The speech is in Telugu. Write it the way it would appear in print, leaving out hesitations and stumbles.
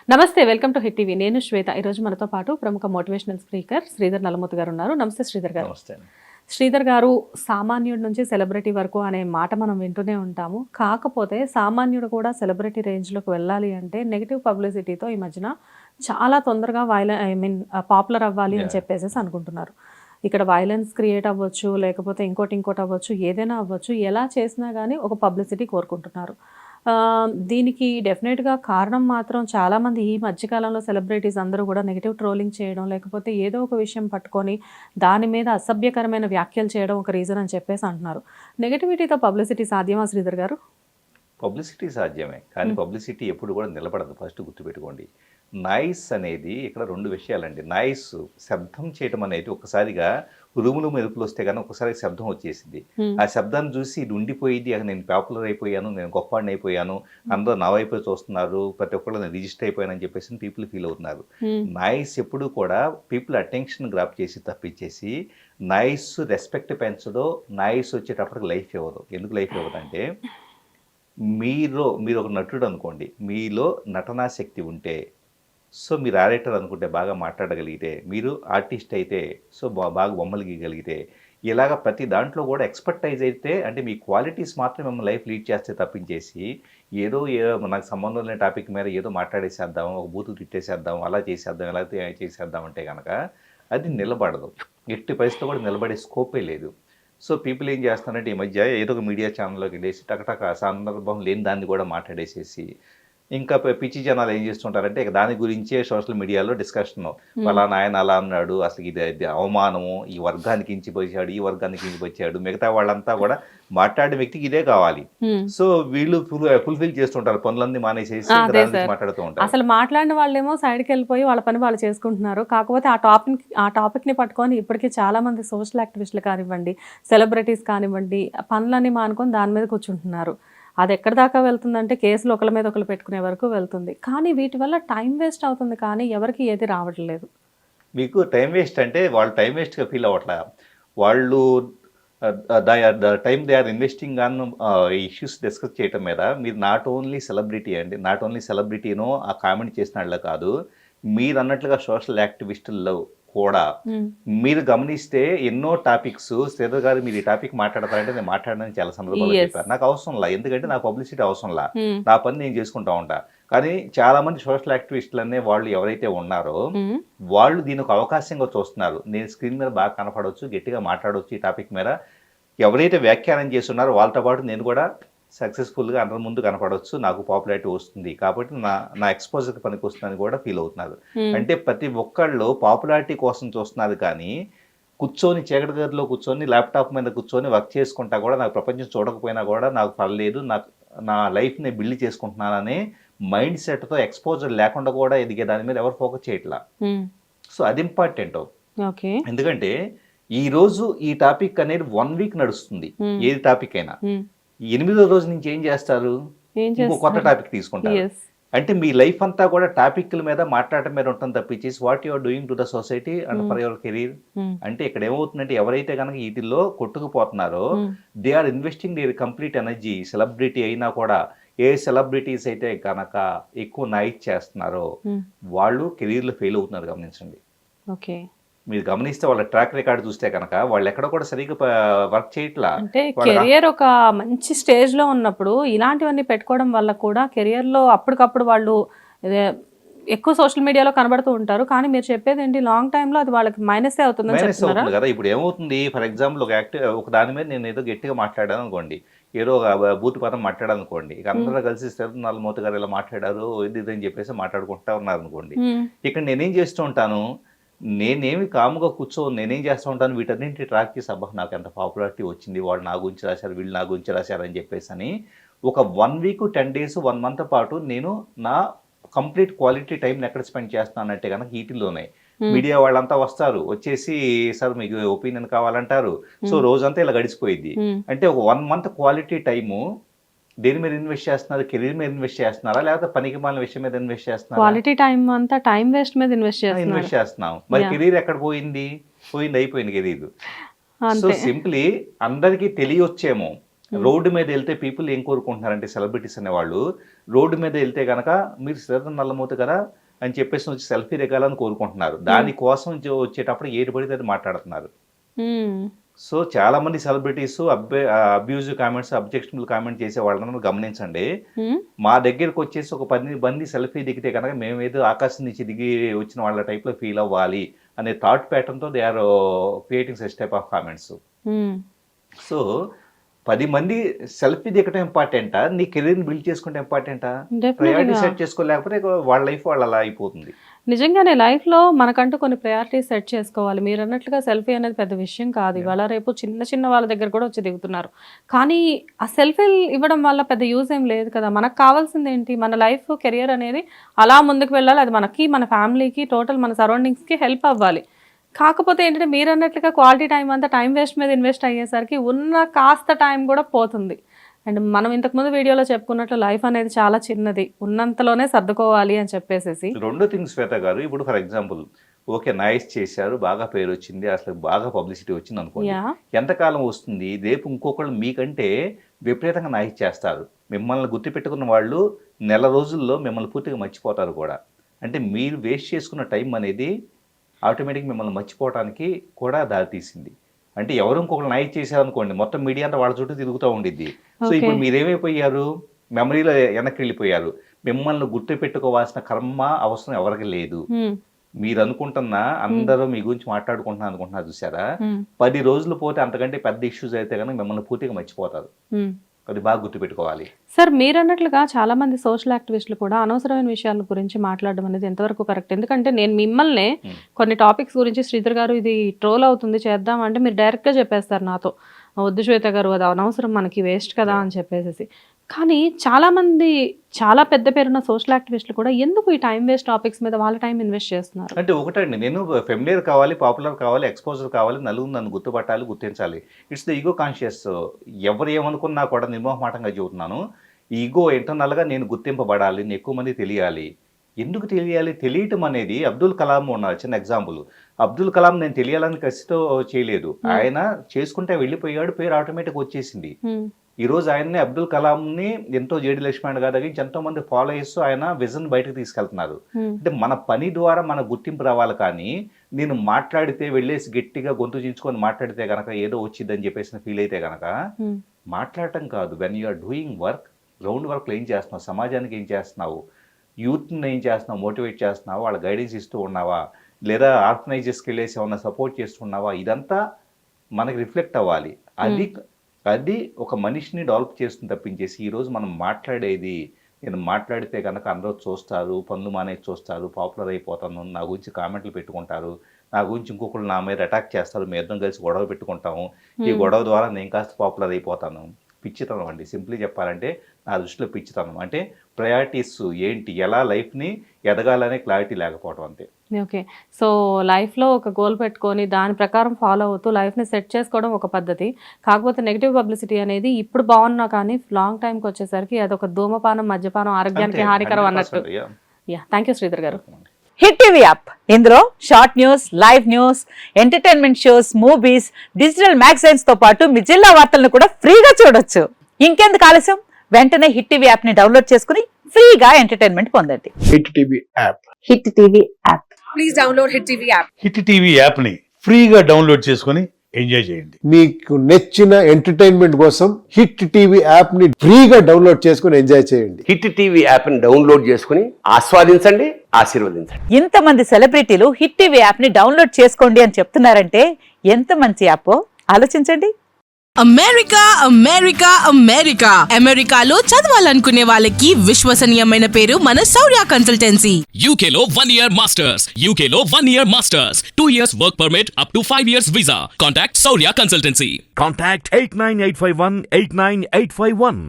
నమస్తే, వెల్కమ్ టు హిట్ టీవీ. నేను శ్వేత. ఈరోజు మనతో పాటు ప్రముఖ మోటివేషనల్ స్పీకర్ శ్రీధర్ నల్లమూర్తి గారు ఉన్నారు. నమస్తే శ్రీధర్ గారు. నమస్తే. శ్రీధర్ గారు, సామాన్యుడి నుంచి సెలబ్రిటీ వరకు అనే మాట మనం వింటూనే ఉంటాము. కాకపోతే సామాన్యుడు కూడా సెలబ్రిటీ రేంజ్లోకి వెళ్ళాలి అంటే నెగిటివ్ పబ్లిసిటీతో ఈ మధ్యన చాలా తొందరగా పాపులర్ అవ్వాలి అని చెప్పేసి అనుకుంటున్నారు. ఇక్కడ వైలెన్స్ క్రియేట్ అవ్వచ్చు, లేకపోతే ఇంకోటి అవ్వచ్చు, ఏదైనా అవ్వచ్చు, ఎలా చేసినా కానీ ఒక పబ్లిసిటీ కోరుకుంటున్నారు. దీనికి డెఫినెట్గా కారణం మాత్రం చాలామంది ఈ మధ్యకాలంలో సెలబ్రిటీస్ అందరూ కూడా నెగిటివ్ ట్రోలింగ్ చేయడం, లేకపోతే ఏదో ఒక విషయం పట్టుకొని దాని మీద అసభ్యకరమైన వ్యాఖ్యలు చేయడం ఒక రీజన్ అని చెప్పేసి అంటున్నారు. నెగిటివిటీతో పబ్లిసిటీ సాధ్యమా శ్రీధర్ గారు? పబ్లిసిటీ సాధ్యమే, కానీ పబ్లిసిటీ ఎప్పుడు కూడా నిలబడదు. ఫస్ట్ గుర్తుపెట్టుకోండి. నాయిస్ అనేది ఇక్కడ రెండు విషయాలండి. నాయిస్ శబ్దం చేయటం అనేది ఒకసారిగా ఉరుములు మెరుపులు వస్తే కానీ ఒకసారి శబ్దం వచ్చేసింది. ఆ శబ్దాన్ని చూసి ఇది ఉండిపోయింది, నేను పాపులర్ అయిపోయాను, నేను గొప్పవాడిని అయిపోయాను, అందరూ నా వైపు చూస్తున్నారు, ప్రతి ఒక్కళ్ళు నేను రిజిస్టర్ అయిపోయానని చెప్పేసి పీపుల్ ఫీల్ అవుతున్నారు. నాయిస్ ఎప్పుడు కూడా పీపుల్ అటెన్షన్ గ్రాప్ చేసి తప్పించేసి నాయిస్ రెస్పెక్ట్ పెంచదో, నాయిస్ వచ్చేటప్పటికి లైఫ్ ఇవ్వదు. ఎందుకు లైఫ్ ఇవ్వదు అంటే, మీరు ఒక నటుడు అనుకోండి, మీలో నటనా శక్తి ఉంటే, సో మీరు ఆరేటర్ అనుకుంటే బాగా మాట్లాడగలిగితే, మీరు ఆర్టిస్ట్ అయితే సో బాగా బొమ్మలు గీయగలిగితే, ఇలాగ ప్రతి దాంట్లో కూడా ఎక్స్పర్టైజ్ అయితే, అంటే మీ క్వాలిటీస్ మాత్రం మిమ్మల్ని లైఫ్ లీడ్ చేస్తే తప్పించేసి ఏదో నాకు సంబంధం లేని టాపిక్ మీద ఏదో మాట్లాడేసేద్దాం, ఒక బూతు తిట్టేసేద్దాం, అలా చేసేద్దాం, ఎలా చేసేద్దాం అంటే కనుక అది నిలబడదు. ఎట్టి పరిస్థితిలో కూడా నిలబడే స్కోపే లేదు. సో పీపుల్ ఏం చేస్తారంటే ఈ మధ్య ఏదో ఒక మీడియా ఛానల్లోకి వెళ్ళేసి టకటక సందర్భం లేని దాన్ని కూడా మాట్లాడేసేసి, ఇంకా పిచ్చి జనాలు ఏం చేస్తుంటారంటే ఇక దాని గురించే సోషల్ మీడియాలో డిస్కషన్, ఫలానా ఆయన అలా అన్నాడు, అసలు ఇది అవమానము, ఈ వర్గానికి ఇంచిపోయాడు, ఈ వర్గానికి ఇంచిపోయాడు, మిగతా వాళ్ళంతా కూడా మాట్లాడే వ్యక్తికి ఇదే కావాలి. సో వీళ్ళు ఫుల్ఫిల్ చేస్తుంటారు, పనులన్నీ మానేసేసి మాట్లాడుతూ ఉంటారు. అసలు మాట్లాడిన వాళ్ళేమో సైడ్కి వెళ్ళిపోయి వాళ్ళ పని వాళ్ళు చేసుకుంటున్నారు. కాకపోతే ఆ టాపిక్ని పట్టుకొని ఇప్పటికీ చాలా మంది సోషల్ యాక్టివిస్టులు కానివ్వండి, సెలబ్రిటీస్ కానివ్వండి, పనులన్నీ మానుకొని దాని మీద కూర్చుంటున్నారు. అది ఎక్కడి దాకా వెళ్తుందంటే కేసులు ఒకరి మీద ఒకరు పెట్టుకునే వరకు వెళ్తుంది. కానీ వీటి వల్ల టైం వేస్ట్ అవుతుంది, కానీ ఎవరికి ఏది రావట్లేదు. మీకు టైం వేస్ట్ అంటే వాళ్ళు టైం వేస్ట్గా ఫీల్ అవ్వట్లే, వాళ్ళు time they are investing on issues discuss చేయటం మీద. మీరు నాట్ ఓన్లీ సెలబ్రిటీ అండి, నాట్ ఓన్లీ సెలబ్రిటీనో ఆ కామెంట్ చేసిన వాళ్ళ కాదు, మీరు అన్నట్లుగా సోషల్ యాక్టివిస్టుల్లో కూడా మీరు గమనిస్తే ఎన్నో టాపిక్స్, శ్రీధర్ గారు మీరు ఈ టాపిక్ మాట్లాడతారంటే నేను మాట్లాడడానికి చాలా సందర్భాలు చెప్పారు. నాకు అవసరంలా, ఎందుకంటే నాకు పబ్లిసిటీ అవసరంలా, నా పని నేను చేసుకుంటా ఉంటా. కానీ చాలా మంది సోషల్ యాక్టివిస్టులు అనే వాళ్ళు ఎవరైతే ఉన్నారో వాళ్ళు దీని ఒక అవకాశంగా చూస్తున్నారు. నేను స్క్రీన్ మీద బాగా కనపడవచ్చు, గట్టిగా మాట్లాడవచ్చు, ఈ టాపిక్ మీద ఎవరైతే వ్యాఖ్యానం చేస్తున్నారో వాళ్ళతో పాటు నేను కూడా సక్సెస్ఫుల్గా అందరి ముందు కనపడవచ్చు, నాకు పాపులారిటీ వస్తుంది, కాబట్టి నా ఎక్స్పోజర్కి పనికి వస్తుందని కూడా ఫీల్ అవుతున్నారు. అంటే ప్రతి ఒక్కళ్ళు పాపులారిటీ కోసం చూస్తున్నారు, కానీ కూర్చొని చీకటి గదిలో కూర్చొని ల్యాప్టాప్ మీద కూర్చొని వర్క్ చేసుకుంటా కూడా నాకు ప్రపంచం చూడకపోయినా కూడా నాకు పర్లేదు, నా లైఫ్ని బిల్డ్ చేసుకుంటున్నాననే మైండ్ సెట్తో ఎక్స్పోజర్ లేకుండా కూడా ఎదిగే దాని మీద ఎవరు ఫోకస్ చేయట్లా. సో అది ఇంపార్టెంట్. ఎందుకంటే ఈ రోజు ఈ టాపిక్ అనేది 1 వీక్ నడుస్తుంది, ఏది టాపిక్ అయినా. 8వ రోజు నుంచి ఏం చేస్తారు, ఇంకో కొత్త టాపిక్ తీసుకుంటారు. అంటే మీ లైఫ్ అంతా కూడా టాపిక్ల మీద మాట్లాడటం మీద ఉంటుంది తప్పించేసి what you are doing to the society and for your career. అంటే ఇక్కడ ఏమవుతుందంటే ఎవరైతే కనుక వీటిల్లో కొట్టుకుపోతున్నారో they are investing their complete energy. Celebrity అయినా కూడా ఏ సెలబ్రిటీస్ అయితే కనుక ఎక్కువ నైట్ చేస్తున్నారో వాళ్ళు కెరీర్లో ఫెయిల్ అవుతున్నారు, గమనించండి. ఓకే, మీరు గమనిస్తే వాళ్ళ ట్రాక్ రికార్డ్ చూస్తే కనుక వాళ్ళు ఎక్కడ కూడా సరిగ్గా వర్క్ చేయట్లా. అంటే కెరియర్ ఒక మంచి స్టేజ్ లో ఉన్నప్పుడు ఇలాంటివన్నీ పెట్టుకోవడం వల్ల కూడా కెరియర్ లో అప్పటికప్పుడు వాళ్ళు ఎక్కువ సోషల్ మీడియాలో కనబడుతూ ఉంటారు. కానీ మీరు చెప్పేది ఏంటి, లాంగ్ టైమ్ లో అది వాళ్ళకి మైనస్ అవుతుంది కదా. ఇప్పుడు ఏమవుతుంది, ఫర్ ఎగ్జాంపుల్ ఒక దాని మీద నేను ఏదో గట్టిగా మాట్లాడాను అనుకోండి, ఏదో ఒక బూతు పదం మాట్లాడాను అనుకోండి, ఇక అందరూ కలిసి శ్రీధర్ నల్లమూర్తి గారు ఇలా మాట్లాడారు ఇది అని చెప్పేసి మాట్లాడుకుంటా ఉన్నారు అనుకోండి. ఇక్కడ నేనేం చేస్తూ ఉంటాను, నేనేమి కాముగా కూర్చోని నేనేం చేస్తూ ఉంటాను, వీటన్నింటి ట్రాక్ చేసి అబ్బా నాకు ఎంత పాపులారిటీ వచ్చింది, వాళ్ళు నా గురించి రాశారు, వీళ్ళు నా గురించి రాశారు అని చెప్పేసి అని ఒక 1 వీక్ 10 డేస్ 1 మంత్ పాటు నేను నా కంప్లీట్ క్వాలిటీ టైంని ఎక్కడ స్పెండ్ చేస్తానంటే కనుక వీటిల్లోనే. మీడియా వాళ్ళంతా వస్తారు, వచ్చేసి సార్ మీకు ఒపీనియన్ కావాలంటారు, సో రోజంతా ఇలా గడిచిపోయింది. అంటే ఒక 1 మంత్ క్వాలిటీ టైము దేని మీద ఇన్వెస్ట్ చేస్తున్నారు, కెరీర్ మీద ఇన్వెస్ట్ చేస్తున్నారా, లేకపోతే పనికి మాలిన విషయం మీద ఇన్వెస్ట్ చేస్తున్నారా? క్వాలిటీ టైం అంతా టైం వేస్ట్ మీద ఇన్వెస్ట్ చేస్తున్నాం. మరి కెరీర్ ఎక్కడ పోయింది, అయిపోయింది కెరీర్. సో సింప్లీ అందరికీ తెలియొచ్చేమో, రోడ్డు మీద వెళ్తే పీపుల్ ఏం కోరుకుంటున్నారంటే సెలబ్రిటీస్ అనేవాళ్ళు రోడ్డు మీద వెళ్తే కనుక మీరు శ్రద్ధ నల్లమవుతుంది కదా అని చెప్పేసి వచ్చి సెల్ఫీ దిగాలని కోరుకుంటున్నారు. దానికోసం వచ్చేటప్పుడు ఏది పడితే అది మాట్లాడుతున్నారు. సో చాలా మంది celebrities abusive comments, objectionable comment చేసే వాళ్ళని గమనించండి. మా దగ్గరకు వచ్చేసి ఒక 10 మంది సెల్ఫీ దిగితే కనుక మేము ఏదో ఆకాశం నుంచి దిగి వచ్చిన వాళ్ళ టైప్ లో ఫీల్ అవ్వాలి అనే థాట్ ప్యాటర్న్ తో they are creating such type of comments. So 10 మంది సెల్ఫీ దిగటం ఇంపార్టెంటా, నీ కెరీర్ని బిల్డ్ చేసుకుంటే ఇంపార్టెంటా? ప్రయారిటీ సెట్ చేసుకోలేకపోతే వాళ్ళ లైఫ్ వాళ్ళు అలా అయిపోతుంది. నిజంగానే లైఫ్లో మనకంటూ కొన్ని ప్రయారిటీస్ సెట్ చేసుకోవాలి. మీరు అన్నట్లుగా సెల్ఫీ అనేది పెద్ద విషయం కాదు. ఇవాళ రేపు చిన్న చిన్న వాళ్ళ దగ్గర కూడా వచ్చి దిగుతున్నారు. కానీ ఆ సెల్ఫీలు ఇవ్వడం వల్ల పెద్ద యూజ్ ఏం లేదు కదా. మనకు కావాల్సింది ఏంటి, మన లైఫ్ కెరియర్ అనేది అలా ముందుకు వెళ్ళాలి. అది మనకి, మన ఫ్యామిలీకి, టోటల్ మన సరౌండింగ్స్కి హెల్ప్ అవ్వాలి. కాకపోతే ఏంటంటే మీరు అన్నట్లుగా క్వాలిటీ టైం అంతా టైం వేస్ట్ మీద ఇన్వెస్ట్ అయ్యేసరికి ఉన్న కాస్త టైం కూడా పోతుంది. అండ్ మనం ఇంతకుముందు వీడియోలో చెప్పుకున్నట్లు లైఫ్ అనేది చాలా చిన్నది, ఉన్నంతలోనే సర్దుకోవాలి అని చెప్పేసి. 2 థింగ్స్ శ్వేత గారు, ఇప్పుడు ఫర్ ఎగ్జాంపుల్ ఓకే నైస్ చేశారు, బాగా పేరు వచ్చింది, అసలు బాగా పబ్లిసిటీ వచ్చింది అనుకోండి, ఎంతకాలం వస్తుంది? రేపు ఇంకొకళ్ళు మీకంటే విపరీతంగా నైస్ చేస్తారు. మిమ్మల్ని గుర్తుపెట్టుకున్న వాళ్ళు నెల రోజుల్లో మిమ్మల్ని పూర్తిగా మర్చిపోతారు కూడా. అంటే మీరు వేస్ట్ చేసుకున్న టైం అనేది ఆటోమేటిక్ మిమ్మల్ని మర్చిపోవడానికి కూడా దారితీసింది. అంటే ఎవరు ఇంకొకరు నైట్ చేశారనుకోండి, మొత్తం మీడియా అంతా వాళ్ళ చుట్టూ తిరుగుతూ ఉండిద్ది. సో ఇప్పుడు మీరేమైపోయారు, మెమరీలో వెనక్కి వెళ్ళిపోయారు. మిమ్మల్ని గుర్తు పెట్టుకోవాల్సిన కర్మ అవసరం ఎవరికి లేదు. మీరు అనుకుంటున్నా అందరూ మీ గురించి మాట్లాడుకుంటున్నా అనుకుంటున్నారు చూసారా, 10 రోజులు పోతే అంతకంటే పెద్ద ఇష్యూస్ అయితే కనుక మిమ్మల్ని పూర్తిగా మర్చిపోతారు. అది బాగా గుర్తుపెట్టుకోవాలి. సార్ మీరు అన్నట్లుగా చాలా మంది సోషల్ యాక్టివిస్టులు కూడా అనవసరమైన విషయాల గురించి మాట్లాడడం అనేది ఎంతవరకు కరెక్ట్? ఎందుకంటే నేను మిమ్మల్ని కొన్ని టాపిక్స్ గురించి శ్రీధర్ గారు ఇది ట్రోల్ అవుతుంది చేద్దాం అంటే మీరు డైరెక్ట్గా చెప్పేస్తారు నాతో, వద్దు శ్వేత గారు అది అనవసరం, మనకి వేస్ట్ కదా అని చెప్పేసి. కానీ చాలామంది చాలా పెద్ద పేరున్న సోషల్ యాక్టివిస్టులు కూడా ఎందుకు ఈ టైం వేస్ట్ టాపిక్స్ మీద వాళ్ళ టైం ఇన్వెస్ట్ చేస్తున్నారు? అంటే ఒకటండి, నేను ఫెమిలియర్ కావాలి, పాపులర్ కావాలి, ఎక్స్పోజర్ కావాలి, నలుగురు నన్ను గుర్తుపట్టాలి, గుర్తించాలి. It's the ego conscious. ఎవరు ఏమనుకున్నా కూడా నిర్మోహమాటంగా చెబుతున్నాను, ఈగో ఇంటర్నల్గా నేను గుర్తింపబడాలి, నేను ఎక్కువ మంది తెలియాలి. ఎందుకు తెలియాలి? తెలియటం అనేది అబ్దుల్ కలాం ఉన్నారు చిన్న ఎగ్జాంపుల్. అబ్దుల్ కలాం నేను తెలియాలని కసితో చేయలేదు, ఆయన చేసుకుంటే వెళ్ళిపోయాడు, పేరు ఆటోమేటిక్ వచ్చేసింది. ఈ రోజు ఆయన్ని అబ్దుల్ కలాంని ఎంతో జేడి లక్ష్మణ్ గారి దగ్గర ఎంతో మంది ఫాలో చేస్తూ ఆయన విజన్ బయటకు తీసుకెళ్తున్నారు. అంటే మన పని ద్వారా మన గుర్తింపు రావాలి. కానీ నేను మాట్లాడితే వెళ్ళేసి గట్టిగా గొంతు చించుకొని మాట్లాడితే కనుక ఏదో వచ్చిందని చెప్పేసి ఫీల్ అయితే కనుక మాట్లాడటం కాదు. When you are doing work, ground వర్క్లో ఏం చేస్తున్నావు, సమాజానికి ఏం చేస్తున్నావు, యూత్ని ఏం చేస్తున్నావు, మోటివేట్ చేస్తున్నావా, వాళ్ళ గైడెన్స్ ఇస్తూ ఉన్నావా, లేదా ఆర్గనైజర్స్కి వెళ్ళేసి ఏమన్నా సపోర్ట్ చేస్తున్నావా, ఇదంతా మనకి రిఫ్లెక్ట్ అవ్వాలి. అది ఒక మనిషిని డెవలప్ చేస్తుంది తప్పించేసి ఈరోజు మనం మాట్లాడేది, నేను మాట్లాడితే కనుక అందరూ చూస్తారు, పనులు మానేసి చూస్తారు, పాపులర్ అయిపోతాను, నా గురించి కామెంట్లు పెట్టుకుంటారు, నా గురించి ఇంకొకరు నా మీద అటాక్ చేస్తారు, మేము ఇద్దరం కలిసి గొడవ పెట్టుకుంటాము, ఈ గొడవ ద్వారా నేను కాస్త పాపులర్ అయిపోతాను. పిచ్చితనం అండి, సింప్లీ చెప్పాలంటే నా దృష్టిలో పిచ్చితనం. అంటే ప్రయారిటీస్ ఏంటి, ఎలా లైఫ్ని ఎదగాలనే క్లారిటీ లేకపోవడం అంతే. ఓకే, సో లైఫ్లో ఒక గోల్ పెట్టుకొని దాని ప్రకారం ఫాలో అవుతూ లైఫ్ని సెట్ చేసుకోవడం ఒక పద్ధతి. కాకపోతే నెగిటివ్ పబ్లిసిటీ అనేది ఇప్పుడు బాగున్నా కానీ లాంగ్ టైంకి వచ్చేసరికి అదొక ధూమపానం, మద్యపానం ఆరోగ్యానికి హానికరం అన్నట్టు. థ్యాంక్ యూ శ్రీధర్ గారు. హిట్ టీవీ యాప్, ఇందులో short news, live news, entertainment shows, movies, digital magazines తో పాటు మీ జిల్లా వార్తలను కూడా ఫ్రీగా చూడొచ్చు. ఇంకెందుకు ఆలస్యం, వెంటనే హిట్ టీవీ యాప్ ని డౌన్లోడ్ చేసుకుని ఫ్రీగా ఎంటర్టైన్మెంట్ పొందండి. Hit TV app. Hit TV app. Please download hit TV app. Hit TV app ని ఫ్రీగా డౌన్లోడ్ చేసుకుని ఎంజాయ్ చేయండి. మీకు నచ్చిన ఎంటర్టైన్మెంట్ కోసం హిట్ టీవీ యాప్ ని ఫ్రీగా డౌన్లోడ్ చేసుకుని ఎంజాయ్ చేయండి. హిట్ టీవీ యాప్ ని డౌన్లోడ్ చేసుకుని ఆస్వాదించండి, ఆశీర్వదించండి. ఇంతమంది సెలబ్రిటీలు హిట్ టీవీ యాప్ ని డౌన్లోడ్ చేసుకోండి అని చెప్తున్నారంటే ఎంత మంచి యాప్ ఆలోచించండి. అమెరికా అమెరికా అమెరికా అమెరికాలో చదవాలనుకునే వాళ్ళకి విశ్వసనీయమైన పేరు మన శౌర్య కన్సల్టెన్సీ. UK లో 1 year masters, UK లో 1 year masters, 2 years work permit up to 5 years visa. Contact Saurya Consultancy. Contact 89851 89851.